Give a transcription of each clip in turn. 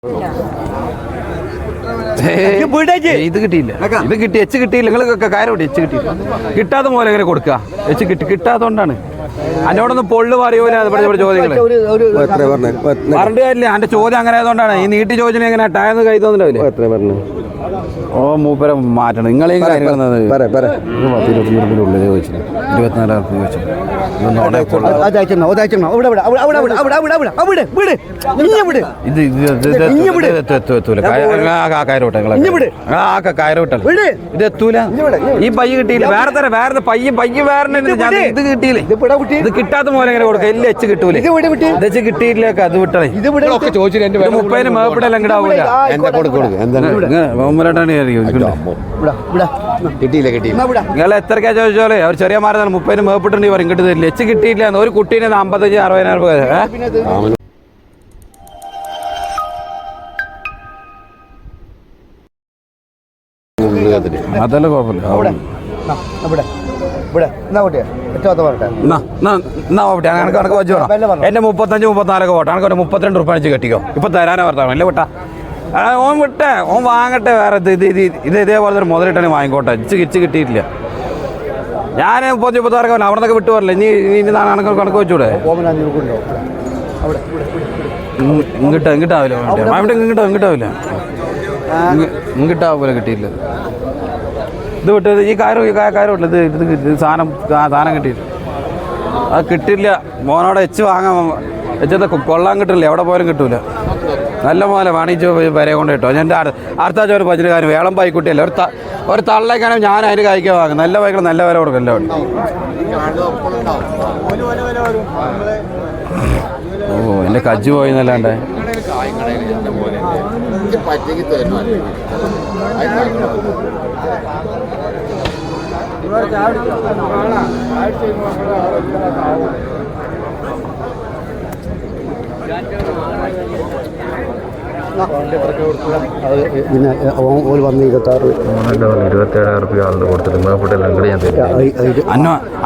ഇത് കിട്ടിയില്ല, ഇത് കിട്ടി. എച്ച് കിട്ടിയില്ല. നിങ്ങളൊക്കെ കാര്യം കൂടി എച്ച് കിട്ടിയില്ല. കിട്ടാത്ത പോലെ എങ്ങനെ കൊടുക്കുക? എച്ച് കിട്ടാത്തോണ്ടാണ്. അതിനോടൊന്നും പൊള്ളു പറയൂല. ചോദ്യങ്ങൾ പറഞ്ഞിട്ട് കാര്യമില്ല. എന്റെ ചോദ്യം അങ്ങനെ ആയതുകൊണ്ടാണ്. ഈ നീട്ടി ചോദിച്ചാൽ എങ്ങനെ ടയർന്ന് കൈ തോന്നില്ല. ഓ മൂപ്പരെ മാറ്റണം. നിങ്ങളെയും കാര്യങ്ങൾ 10-24 ചോദിച്ചു, 24 ചോദിച്ചു. ഇത് എത്തൂല. ഈ പയ്യ കിട്ടിയില്ല. വേറെ പയ്യ ഇത് കിട്ടിയില്ലേ? ഇത് കിട്ടാത്ത പോലെ എങ്ങനെ കൊടുക്കുക? എല്ലാം എച്ച് കിട്ടൂലേ? ഇത് കിട്ടിയില്ല. അത് വിട്ടേ. ഇത് 30 മേപ്പിടെല്ലാം ഇങ്ങടാവൂല. നിങ്ങൾ എത്രക്കാ ചോദിച്ചോളെ? അവർ ചെറിയ മാറുന്ന 30 മേപ്പിട്ടുണ്ടെങ്കിൽ പറയും ഇങ്ങോട്ട് തരില്ല. എച്ച് കിട്ടിയില്ല. ഒരു കുട്ടീനെ 55,000-60,000 രൂപ. അതല്ല കുഴപ്പമില്ല. എന്റെ 35-34 വോട്ട് കണക്ക് 32 റുപ്യ വെച്ച് കെട്ടിക്കോ. ഇപ്പൊ തരാനാ വർത്താനം അല്ലേ വിട്ടാ? ഓൻ വിട്ടേ, ഓൻ വാങ്ങട്ടെ. വേറെ ഇത് ഇതേപോലെ ഒരു മുതലിട്ടാണ് വാങ്ങിക്കോട്ടെ. ഇച്ച് കിട്ടിയിട്ടില്ല. ഞാൻ 36 അവിടെ നിന്നൊക്കെ വിട്ടു പറയില്ല. ഇനി കണക്ക് വെച്ചൂടെ? ഇങ്ങിട്ടാവില്ല. അവിടെ ഇങ്ങിട്ടാവില്ല. ഇങ്ങിട്ടാവൂല. കിട്ടിയില്ല. ഇത് വിട്ടത് ഈ കാര്യം വിട്ടത്. ഇത് സാധനം കിട്ടിയില്ല. അത് കിട്ടില്ല. മോനോടെ എച്ച് വാങ്ങാൻ എച്ചത്തെ കൊള്ളാൻ കിട്ടില്ല. എവിടെ പോയാലും കിട്ടൂല. നല്ല പോലെ വാണിജ്യ വരെ കൊണ്ട് കിട്ടും. ഞാൻ അടുത്ത ഒരു പച്ചക്കാരൻ വേളം പായിക്കുട്ടിയല്ല. ഒരു തള്ളേക്കാണെങ്കിൽ ഞാൻ അതിന് കായ്ക്കാൻ വാങ്ങും. നല്ല പായ്ക്കണം. നല്ല വില കൊടുക്കും. എല്ലാം ഓ എൻ്റെ കജ്ജ് പോയി എന്നല്ലാണ്ടേ. പിന്നെ ഓല് വന്ന് 27,000 റുപ്യ ആളുടെ കൊടുത്തിട്ട്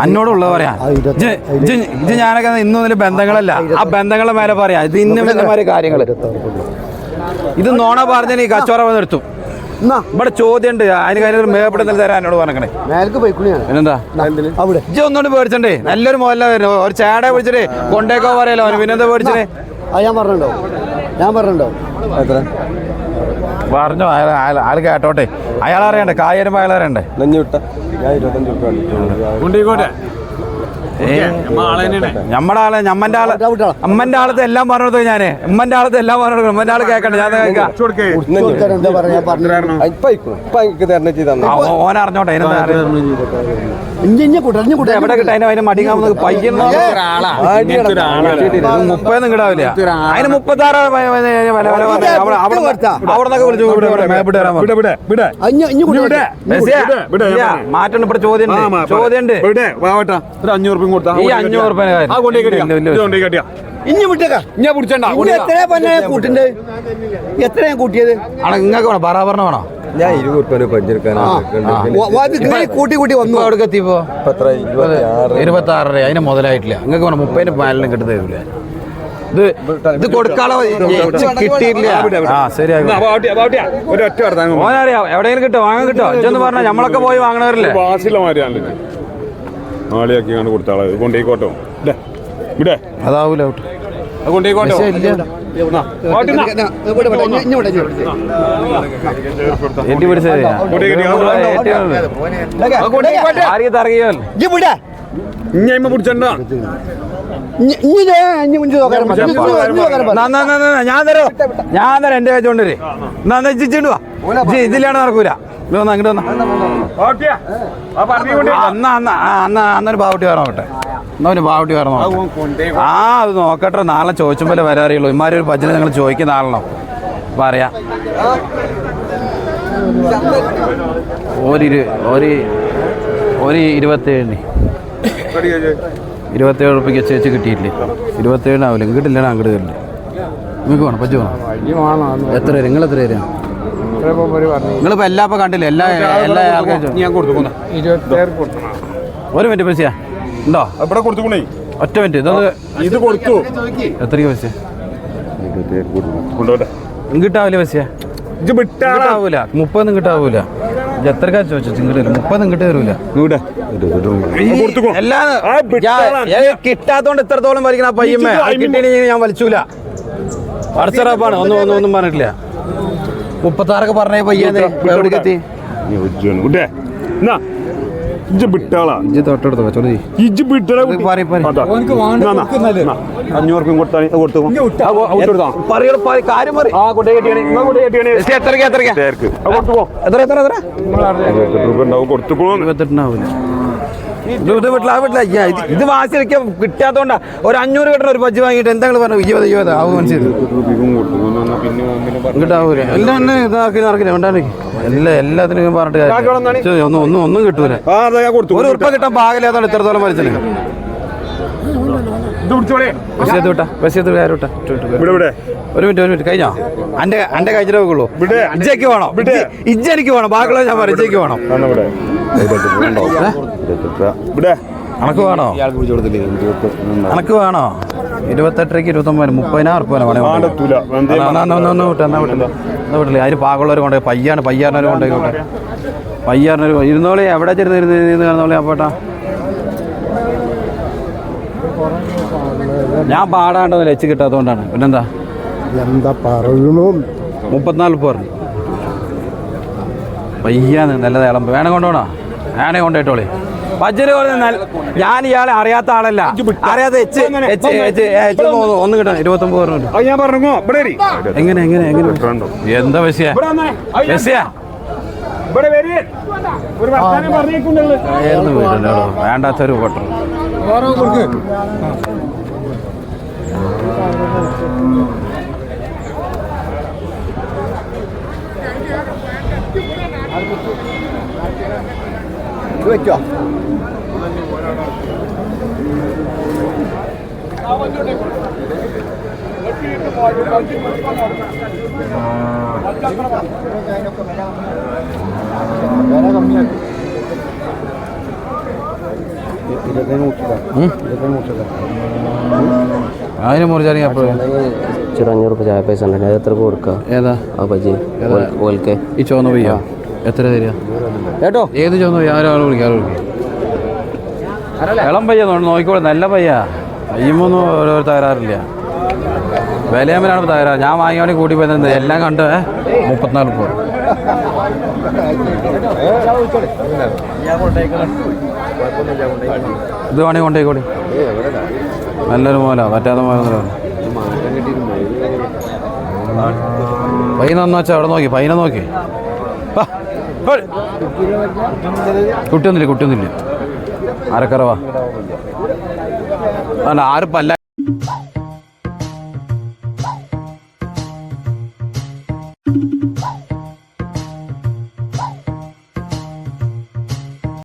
അന്നോടുള്ളത് പറയാ. ഇത് ഞാനൊക്കെ ഇന്നൊന്നിലും ബന്ധങ്ങളല്ല. ആ ബന്ധങ്ങളുടെ മേലെ പറയാ. ഇത് ഇന്നമാര് കാര്യങ്ങള്. ഇത് നോണ പറഞ്ഞ ഈ കച്ചവടം നിർത്തും. ഇവിടെ ചോദ്യം ഉണ്ട്. അതിന് കാര്യം മേപ്പെടുന്ന തരാൻ എന്നോട് പറഞ്ഞേ. പിന്നെന്താ ഇജ്ജ് ഒന്നുകൊണ്ട് പേടിച്ചണ്ടേ? നല്ലൊരു മോല്ല വരുന്നു. ഒരു ചേടെ പിടിച്ചിട്ട് കൊണ്ടേക്കോ പറയാലോ. പിന്നെന്താ പേടിച്ചേ? ഞാൻ പറഞ്ഞോ പറഞ്ഞു. ആൾ കേട്ടോട്ടെ. അയാളറിയണ്ടേ? കായരുമ്പോ അയാളറിയണ്ടേ? നമ്മുടെ ആള് അമ്മന്റെ ആളത്തെ എല്ലാം പറഞ്ഞു കൊടുത്തു. ഞാന് ഉമ്മന്റെ ആളത്തെ എല്ലാം പറഞ്ഞു കൊടുക്കണം. ഉമ്മന്റെ ആള് കേക്കണ്ടേ? ഞാൻ ഓൻ അറിഞ്ഞോട്ടെ. എവിടെ കിട്ടാ? അതിന് മടിക്കാവുന്നത് പയ്യൻ 30 കിടാവില്ല. അതിന് 36 മാറ്റം. ഇവിടെ ചോദ്യം ഉണ്ട്. ഈ 500 റുപ്യ എത്രയാ കൂട്ടിയത്? നിങ്ങൾക്ക് ബറാബറിന് വേണോ? ഞാൻ 20 റുപ്യ കൂട്ടി വന്നു. അവിടെ എത്തിയപ്പോ 26. അതിന് മുതലായിട്ടില്ല. നിങ്ങൾക്ക് 30 പാലിനും കിട്ടി തരൂല. ഇത് കൊടുക്കാളോ കിട്ടിയില്ല. ഓനറിയാം എവിടെയെങ്കിലും കിട്ടോ, വാങ്ങാൻ കിട്ടോ? ഇതൊന്ന് പറഞ്ഞാൽ നമ്മളൊക്കെ പോയി വാങ്ങണവരല്ലേ? അതാവൂല. ഞാൻ തരാം. എന്റെ വെച്ചോണ്ടേ ഇതിലാണ് നടക്കൂല. അന്നൊരു പാവട്ടി വരണോട്ടെ. എന്നൊരു പാവട്ടി വരണം. അത് നോക്കട്ടെ. നാളെ ചോദിച്ചുമ്പോലെ വരാറിയുള്ളൂ. ഇമാര് ഒരു ഭജന നിങ്ങൾ ചോദിക്കുന്ന ആളാണോ? പറയാ. ഒരു 27 റുപ്യക്ക് ചേച്ചി കിട്ടിയിട്ടില്ലേ? 27 ആവില്ല. കിട്ടില്ല. അങ്ങോട്ട് തരില്ല. നിങ്ങൾക്ക് വേണം? പറ്റു വേണം? എത്ര വരും? നിങ്ങൾ എത്ര വരും? നിങ്ങളിപ്പോ എല്ലാ കണ്ടില്ലേ? എല്ലാ ആൾക്കാരും ഒരു മിനിറ്റ് പൈസ ഉണ്ടോ? ഒറ്റ മിനിറ്റ്. ഇത് കൊടുത്തു. എത്ര പൈസ? ഇങ്ങിട്ടാവില്ല ബസ്സിയ കിട്ടാവൂല 30 കിട്ടാവൂല എത്രക്കാ ചോദിച്ചു ഇങ്ങോട്ട് വരും 30 ഇങ്ങോട്ട് തരൂല കിട്ടാത്തോണ്ട് ഇത്രത്തോളം വലിക്കുന്ന ആ പയ്യമ്മ കിട്ടിയില്ലെങ്കിൽ ഞാൻ വലിച്ചൂല വാട്സപ്പാണ് ഒന്നും പറഞ്ഞിട്ടില്ല 36 പറഞ്ഞ പയ്യന്ന് എവിടേക്ക് എത്തി തൊട്ടടുത്തോ ചോദി 500 ഇത് വാസിരിക്കാൻ കിട്ടാത്തോണ്ടാ ഒരു 500 കിട്ടണ ഒരു ബജ്ജ് വാങ്ങിയിട്ട് എന്തെങ്കിലും പറഞ്ഞു 20 ആവും മനസ്സിലായി കിട്ടാവൂല എല്ലാം തന്നെ ഇതാക്കി നടക്കില്ല ഉണ്ടാക്കി എല്ലാത്തിനും പറഞ്ഞിട്ട് ഒന്നും കിട്ടൂല ഒരു ഉറപ്പ കിട്ടാൻ പാകില്ലാത്തോണ്ട് ഇത്രത്തോളം വലിച്ചത് ഒരു മിനിറ്റ് കഴിഞ്ഞോ അന്റെ കഴിച്ചിട്ട് നോക്കുള്ളൂ ഇജ്ജയ്ക്ക് വേണോ ഇജ്ജെനിക്ക് വേണം ബാക്കിയുള്ള ഞാൻ പറയും ഇജ്ജയ്ക്ക് വേണം അനക്ക് വേണോ 28 29 30,000 വിട്ടില്ല അതിന് പാകുള്ളവർ കൊണ്ട് പയ്യാറിനവർ കൊണ്ടോട്ടെ പയ്യാറിനൊരു ഇരുന്നോളി എവിടെ ചെറുന്ന് കാണുന്നോളി അപ്പോട്ടാ ഞാൻ പാടാണ്ടോ ലച്ച് കിട്ടാത്തതുകൊണ്ടാണ് പിന്നെന്താ എന്താ പറയണു 34 പറഞ്ഞു പയ്യാന്ന് നല്ലത് ഇളമ്പ് വേണം കൊണ്ടുപോണോ വേണേ കൊണ്ടുപോയിട്ടോളി ബജ്ജിന് ഞാൻ ഇയാളെ അറിയാത്ത ആളല്ല അറിയാത്ത ഒന്ന് കിട്ടാൻ 29 പറഞ്ഞു എങ്ങനെ എന്താ ബസ്സിയാ വേണ്ടാത്തൊരു പൊട്ടു വെച്ചോ അതിന് മുറിച്ചാണെങ്കിൽ അപ്പോൾ 500 ചായ പൈസ ഉണ്ട് എത്ര കൊടുക്കുക ഏതാ ആ ബജി ഓൽക്കെ ഈ ചുവന്ന പയ്യോ എത്ര തരിക കേട്ടോ ഏത് ചുവന്ന പയ്യ ആരാൾ വിളിക്കാം ഇളം പയ്യ നോക്കിക്കോളെ നല്ല പയ്യ പയ്യുമ്പൊന്നും ഓരോ തകരാറില്ല വിലയമ്മനാണ് തകരാറ് ഞാൻ വാങ്ങിയാണെങ്കിൽ കൂട്ടി പോയത് എല്ലാം കണ്ട് 34 ഇത് വേണമെങ്കിൽ കൊണ്ടേക്കോടി നല്ലൊരു മോല പറ്റാത്ത മോല പൈ നന്നു വെച്ചാൽ അവിടെ നോക്കി പൈനെ നോക്കി കുട്ടിയൊന്നുമില്ല അരക്കറവാ അല്ല ആരും പല്ല